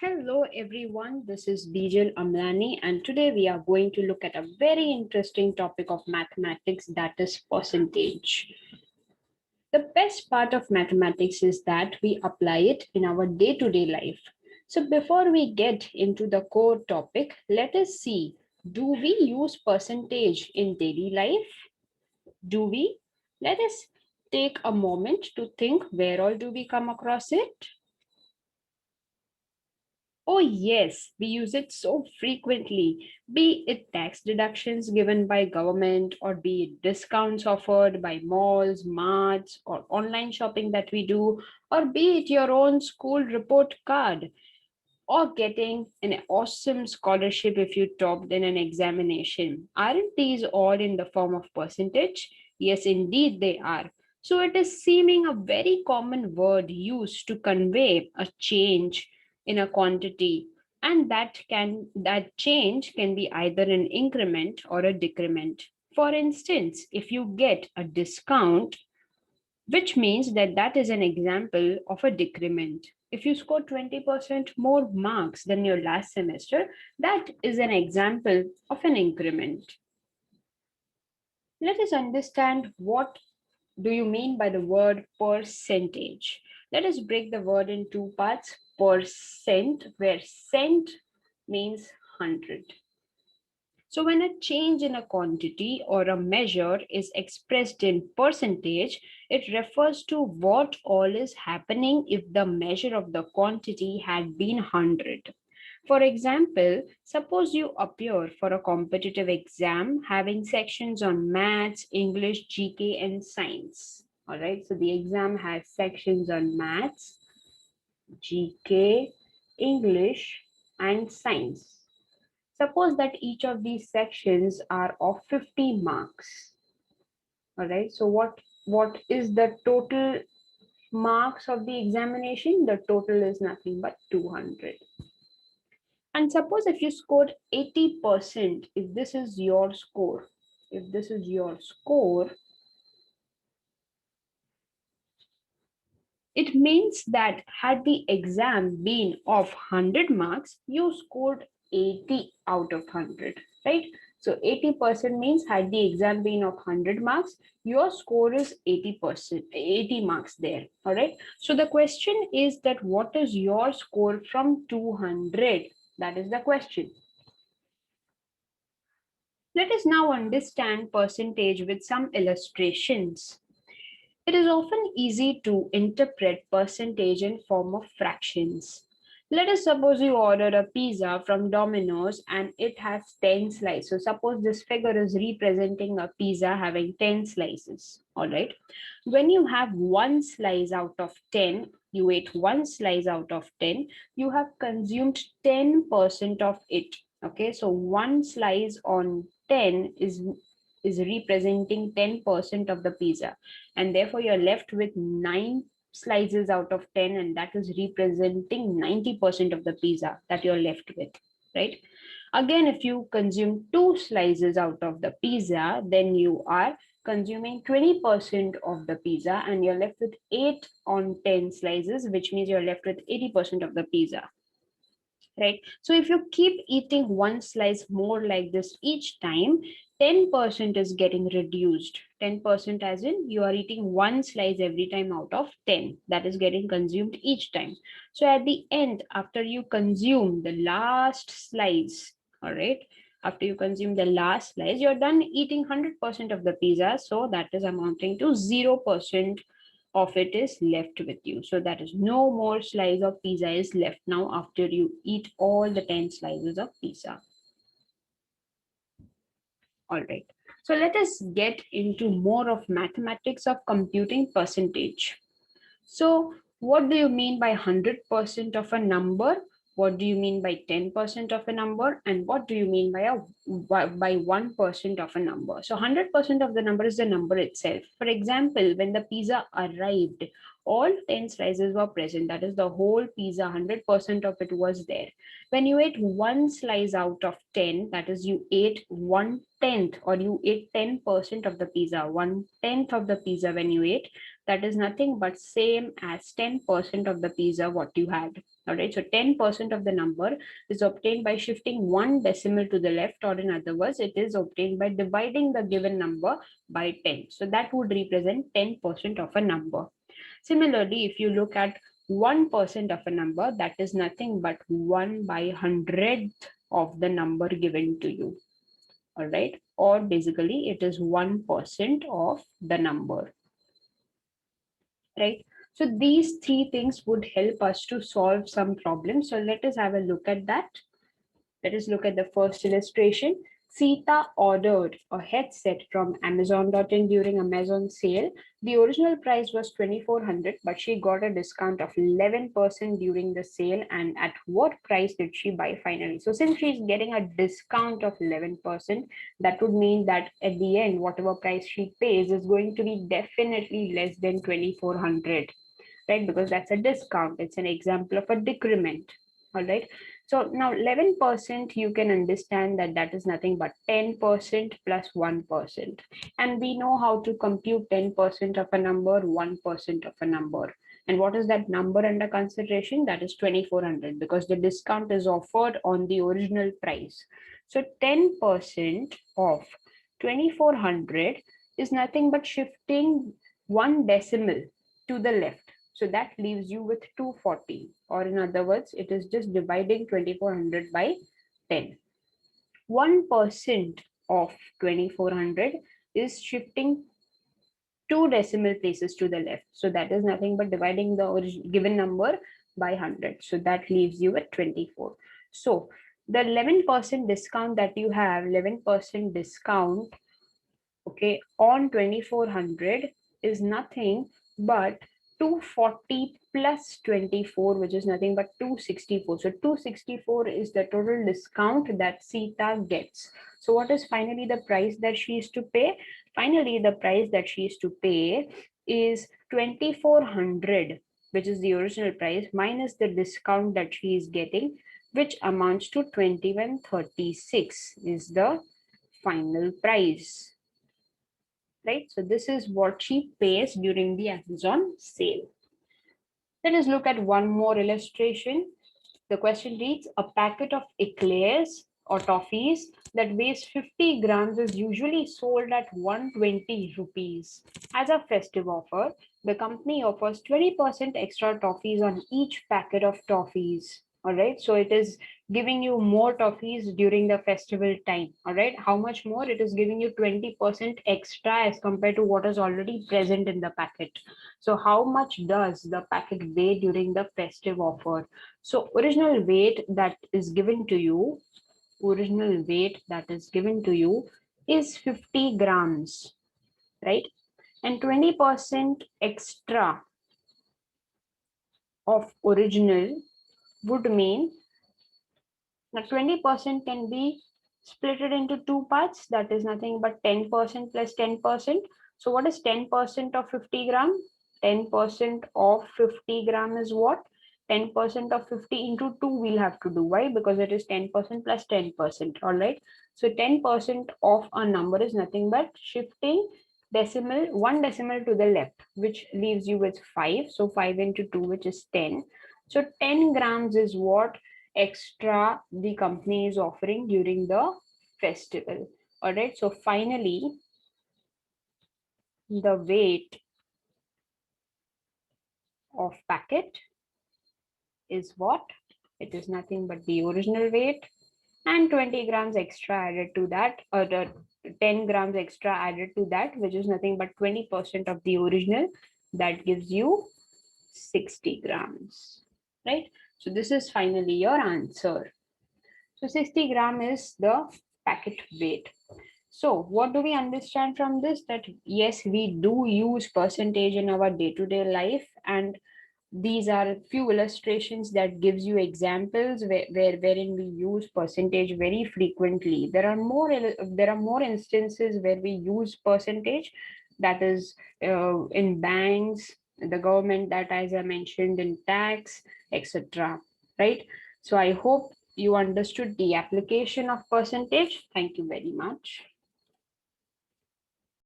Hello everyone, this is Bijal Amlani and today we are going to look at a very interesting topic of mathematics, that is percentage. The best part of mathematics is that we apply it in our day-to-day life. So before we get into the core topic, let us see, do we use percentage in daily life? Do we? Let us take a moment to think where all do we come across it? Oh, yes, we use it so frequently, be it tax deductions given by government or be it discounts offered by malls, marts, or online shopping that we do, or be it your own school report card, or getting an awesome scholarship if you topped in an examination. Aren't these all in the form of percentage? Yes, indeed they are. So it is seeming a very common word used to convey a change in a quantity, and that change can be either an increment or a decrement. For instance, if you get a discount, which means that that is an example of a decrement. If you score 20% more marks than your last semester, that is an example of an increment. Let us understand what do you mean by the word percentage. Let us break the word in two parts. Percent, where cent means 100. So when a change in a quantity or a measure is expressed in percentage, it refers to what all is happening if the measure of the quantity had been 100. For example, suppose you appear for a competitive exam having sections on maths, English, GK, and science. All right, so the exam has sections on maths, GK, English, and science. Suppose that each of these sections are of 50 marks. All right. So what is the total marks of the examination? The total is nothing but 200. And suppose if you scored 80%, if this is your score, if this is your score, it means that had the exam been of 100 marks, you scored 80 out of 100, right? So 80% means had the exam been of 100 marks, your score is 80%, 80 marks there, all right? So the question is that what is your score from 200? That is the question. Let us now understand percentage with some illustrations. It is often easy to interpret percentage in form of fractions. Let us suppose you order a pizza from Domino's and it has 10 slices. So suppose this figure is representing a pizza having 10 slices. All right. When you have one slice out of 10, you ate one slice out of 10, you have consumed 10% of it. Okay. So one slice on 10 is representing 10% of the pizza, and therefore you're left with 9 slices out of 10, and that is representing 90% of the pizza that you're left with, right? Again, if you consume 2 slices out of the pizza, then you are consuming 20% of the pizza and you're left with 8 on 10 slices, which means you're left with 80% of the pizza, right? So if you keep eating one slice more like this each time, 10% is getting reduced. 10% as in you are eating one slice every time out of 10 that is getting consumed each time. So at the end, after you consume the last slice, all right, after you consume the last slice, you're done eating 100% of the pizza. So that is amounting to 0% of it is left with you. So that is no more slice of pizza is left now after you eat all the 10 slices of pizza. All right. So let us get into more of mathematics of computing percentage. So what do you mean by 100% of a number? What do you mean by 10% of a number? And what do you mean by 1% of a number? So 100% of the number is the number itself. For example, when the pizza arrived all 10 slices were present. That is the whole pizza, 100% of it was there. When you ate one slice out of 10, that is you ate 1/10 or you ate 10% of the pizza, 1/10 of the pizza when you ate, that is nothing but same as 10% of the pizza what you had. All right, so 10% of the number is obtained by shifting one decimal to the left, or in other words, it is obtained by dividing the given number by 10. So that would represent 10% of a number. Similarly, if you look at 1% of a number, that is nothing but 1/100th of the number given to you. All right, or basically it is 1% of the number, right? So these three things would help us to solve some problems. So let us have a look at that. Let us look at the first illustration. Sita ordered a headset from Amazon.in during Amazon sale. The original price was 2,400, but she got a discount of 11% during the sale. And at what price did she buy finally? So since she's getting a discount of 11%, that would mean that at the end, whatever price she pays is going to be definitely less than 2,400, right? Because that's a discount. It's an example of a decrement. All right. So now 11%, you can understand that that is nothing but 10% plus 1%. And we know how to compute 10% of a number, 1% of a number. And what is that number under consideration? That is 2,400 because the discount is offered on the original price. So 10% of 2,400 is nothing but shifting one decimal to the left. So that leaves you with 240, or in other words, it is just dividing 2,400 by 10. 1% of 2,400 is shifting two decimal places to the left. So that is nothing but dividing the given number by 100. So that leaves you at 24. So the 11% discount that you have, 11% discount, okay, on 2,400 is nothing but 240 plus 24, which is nothing but 264. So 264 is the total discount that Sita gets. So what is finally the price that she is to pay? Finally, the price that she is to pay is 2,400, which is the original price, minus the discount that she is getting, which amounts to 2,136 is the final price. Right? So this is what she pays during the Amazon sale. Let us look at one more illustration. The question reads, a packet of eclairs or toffees that weighs 50 grams is usually sold at 120 rupees. As a festive offer, the company offers 20% extra toffees on each packet of toffees. All right, so it is giving you more toffees during the festival time. All right, how much more? It is giving you 20% extra as compared to what is already present in the packet. So how much does the packet weigh during the festive offer? So original weight that is given to you, is 50 grams, right? And 20% extra of original would mean that 20% can be split into two parts. That is nothing but 10% plus 10%. So what is 10% of 50 gram? 10% of 50 gram is what? 10% of 50 into 2 we'll have to do. Why? Because it is 10% plus 10%. All right. So 10% of a number is nothing but shifting one decimal to the left, which leaves you with 5. So 5 into 2, which is 10. So 10 grams is what extra the company is offering during the festival. All right. So finally, the weight of packet is what? It is nothing but the original weight and 20 grams extra added to that, or the 10 grams extra added to that, which is nothing but 20% of the original. That gives you 60 grams, right? So this is finally your answer. So 60 gram is the packet weight. So what do we understand from this? That yes, we do use percentage in our day-to-day life, and these are few illustrations that gives you examples wherein we use percentage very frequently. There are more instances where we use percentage, that is in banks, the government, that as I mentioned in tax, etc. Right? So I hope you understood the application of percentage. Thank you very much.